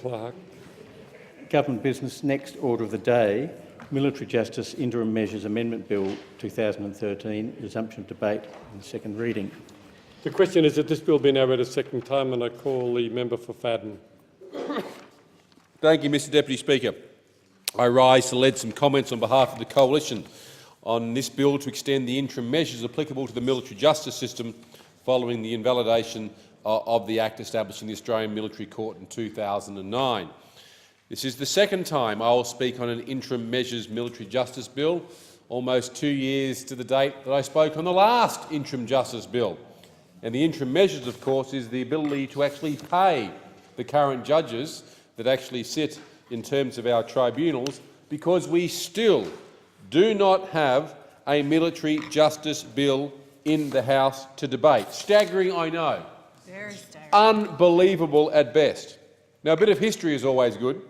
Clerk. Government business. Next order of the day, Military Justice Interim Measures Amendment Bill 2013, resumption of debate and second reading. The question is that this bill be now read a second time, and I call the member for Fadden. Thank you, Mr Deputy Speaker. I rise to lead some comments on behalf of the Coalition on this bill to extend the interim measures applicable to the military justice system following the invalidation of the Act establishing the Australian Military Court in 2009. This is the second time I will speak on an interim measures military justice bill, almost 2 years to the date that I spoke on the last interim justice bill. And the interim measures, of course, is the ability to actually pay the current judges that actually sit in terms of our tribunals, because we still do not have a military justice bill in the House to debate. Staggering, I know. Very staggering. Unbelievable at best. Now, a bit of history is always good.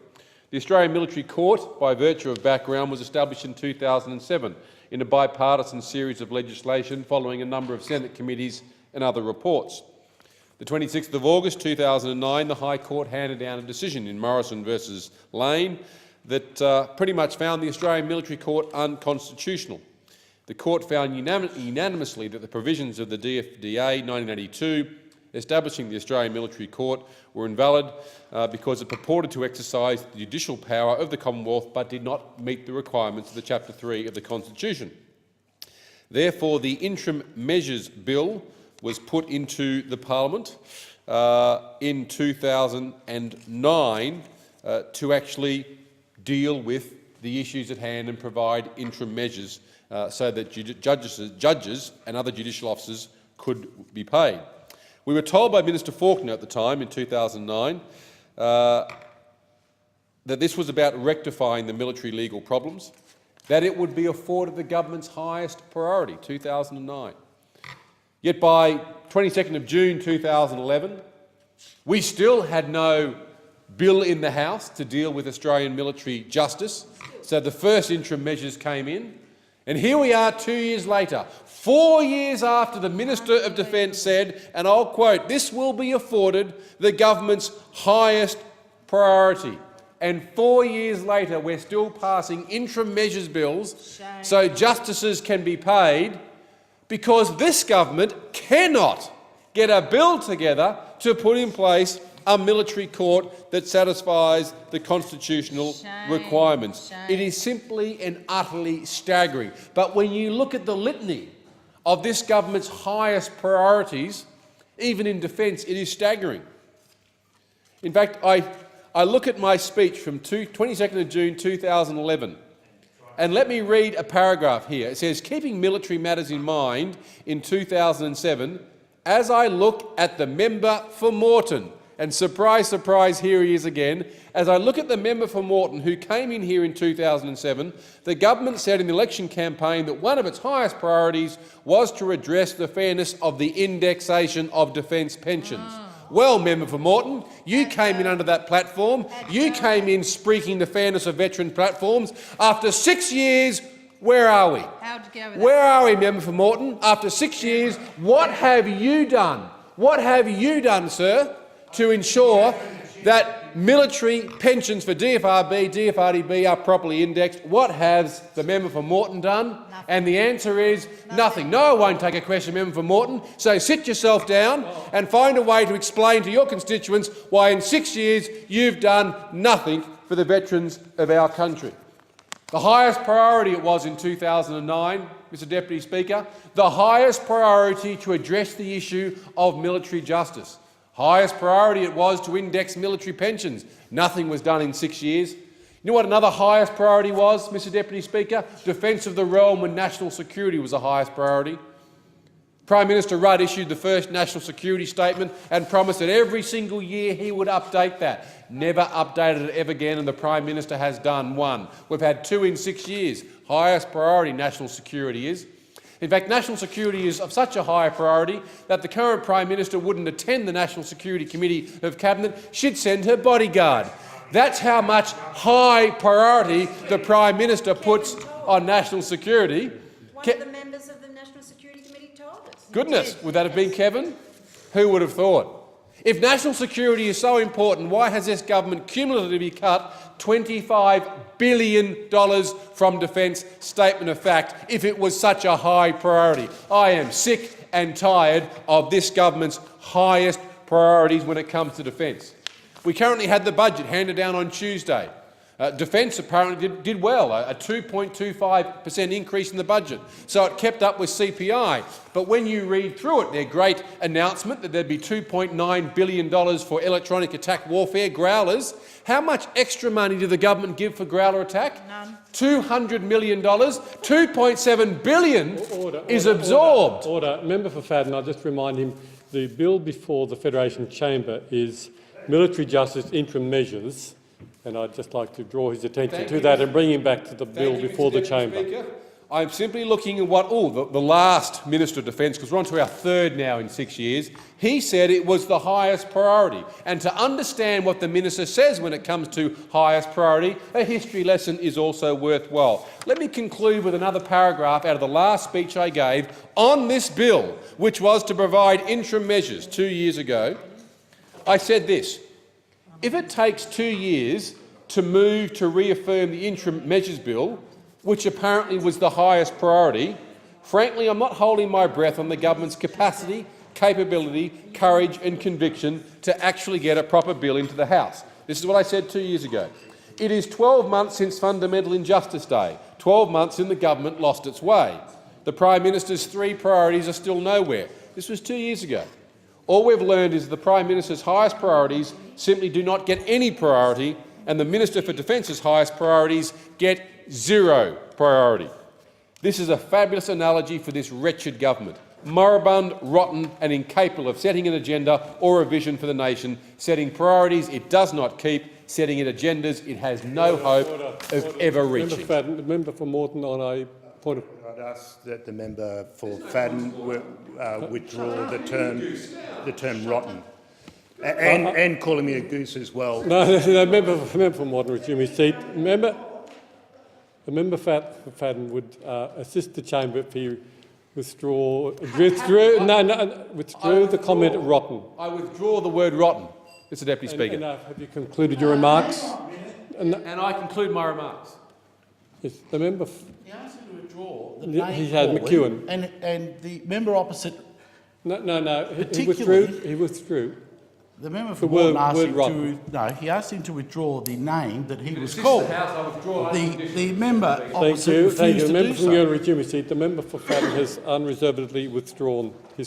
The Australian Military Court, by virtue of background, was established in 2007 in a bipartisan series of legislation following a number of Senate committees and other reports. The 26th of August 2009, the High Court handed down a decision in Morrison v Lane that pretty much found the Australian Military Court unconstitutional. The court found unanimously that the provisions of the DFDA 1982 establishing the Australian Military Court were invalid because it purported to exercise the judicial power of the Commonwealth but did not meet the requirements of the Chapter 3 of the Constitution. Therefore, the Interim Measures Bill was put into the Parliament in 2009 to actually deal with the issues at hand and provide interim measures so that judges and other judicial officers could be paid. We were told by Minister Faulkner at the time, in 2009, that this was about rectifying the military legal problems, that it would be afforded the government's highest priority, 2009. Yet by 22nd of June 2011, we still had no bill in the House to deal with Australian military justice, so the first interim measures came in. And here we are 2 years later, 4 years after the Minister of Defence said, and I'll quote, "This will be afforded the government's highest priority." And 4 years later, we're still passing interim measures bills so justices can be paid, because this government cannot get a bill together to put in place a military court that satisfies the constitutional requirements. It is simply and utterly staggering. But when you look at the litany of this government's highest priorities, even in defence, it is staggering. In fact, I look at my speech from 22nd of June 2011, and let me read a paragraph here. It says, "Keeping military matters in mind in 2007, as I look at the member for Moreton," and surprise, surprise, here he is again, "as I look at the member for Moreton who came in here in 2007, the government said in the election campaign that one of its highest priorities was to address the fairness of the indexation of defence pensions." Well, member for Moreton, you came in under that platform. You came in speaking the fairness of veteran platforms. After 6 years, where are we? Where are we, member for Moreton? After 6 years, what have you done? What have you done, sir, to ensure that military pensions for DFRB, DFRDB are properly indexed? What has the member for Moreton done? Nothing. And the answer is nothing. No, I won't take a question, member for Moreton. So sit yourself down and find a way to explain to your constituents why in 6 years you've done nothing for the veterans of our country. The highest priority it was in 2009, Mr Deputy Speaker, the highest priority to address the issue of military justice. Highest priority it was to index military pensions. Nothing was done in 6 years. You know what another highest priority was, Mr Deputy Speaker? Defence of the realm and national security was the highest priority. Prime Minister Rudd issued the first national security statement and promised that every single year he would update that. Never updated it ever again, and the Prime Minister has done one. We've had 2 in 6 years. Highest priority national security is. In fact, national security is of such a high priority that the current Prime Minister wouldn't attend the National Security Committee of Cabinet. She'd send her bodyguard. That's how much high priority the Prime Minister puts on national security. One of the members of the National Security Committee told us. Goodness, would that have been Kevin? Who would have thought? If national security is so important, why has this government cumulatively cut $25 billion from defence? Statement of fact, if it was such a high priority. I am sick and tired of this government's highest priorities when it comes to defence. We currently had the budget handed down on Tuesday. Defence apparently did well, a 2.25% increase in the budget, so it kept up with CPI. But when you read through it, their great announcement that there'd be $2.9 billion for electronic attack warfare, Growlers, how much extra money did the government give for Growler attack? None. $200 million. $2.7 billion is absorbed. Order. Member for Fadden, I'll just remind him, the bill before the Federation Chamber is military justice interim measures, and I'd just like to draw his attention to that and bring him back to the bill before the Chamber. Speaker. I'm simply looking at what the last Minister of Defence, because we're on to our third now in 6 years, he said it was the highest priority. And to understand what the Minister says when it comes to highest priority, a history lesson is also worthwhile. Let me conclude with another paragraph out of the last speech I gave on this bill, which was to provide interim measures 2 years ago. I said this: if it takes 2 years to move to reaffirm the interim measures bill, which apparently was the highest priority, frankly, I'm not holding my breath on the government's capacity, capability, courage and conviction to actually get a proper bill into the House. This is what I said 2 years ago. It is 12 months since Fundamental Injustice Day, 12 months since the government lost its way. The Prime Minister's 3 priorities are still nowhere. This was 2 years ago. All we've learned is the Prime Minister's highest priorities simply do not get any priority, and the Minister for Defence's highest priorities get 0 priority. This is a fabulous analogy for this wretched government. Moribund, rotten and incapable of setting an agenda or a vision for the nation, setting priorities it does not keep, setting it agendas it has no hope of ever reaching. Member Fadden, the member for Moreton on a point of... I'd ask that the member for Fadden withdraw the term rotten. And calling me a goose as well. No, member for Moreton resume his seat. The member for Fadden would assist the chamber if he withdrew the comment rotten. I withdraw the word rotten, Mr Deputy Speaker. Have you concluded your remarks? And I conclude my remarks. Yes, the member... He asked him to withdraw the He had McEwen. And the member opposite, No. He Particularly- withdrew. the member The from Moreton word asked him rotten. to, no, he asked him to withdraw the name that he was This is called. the House, I withdraw. The member Thank opposite you. refused The to member do from so. your resume seat. The member for Fadden has unreservedly withdrawn his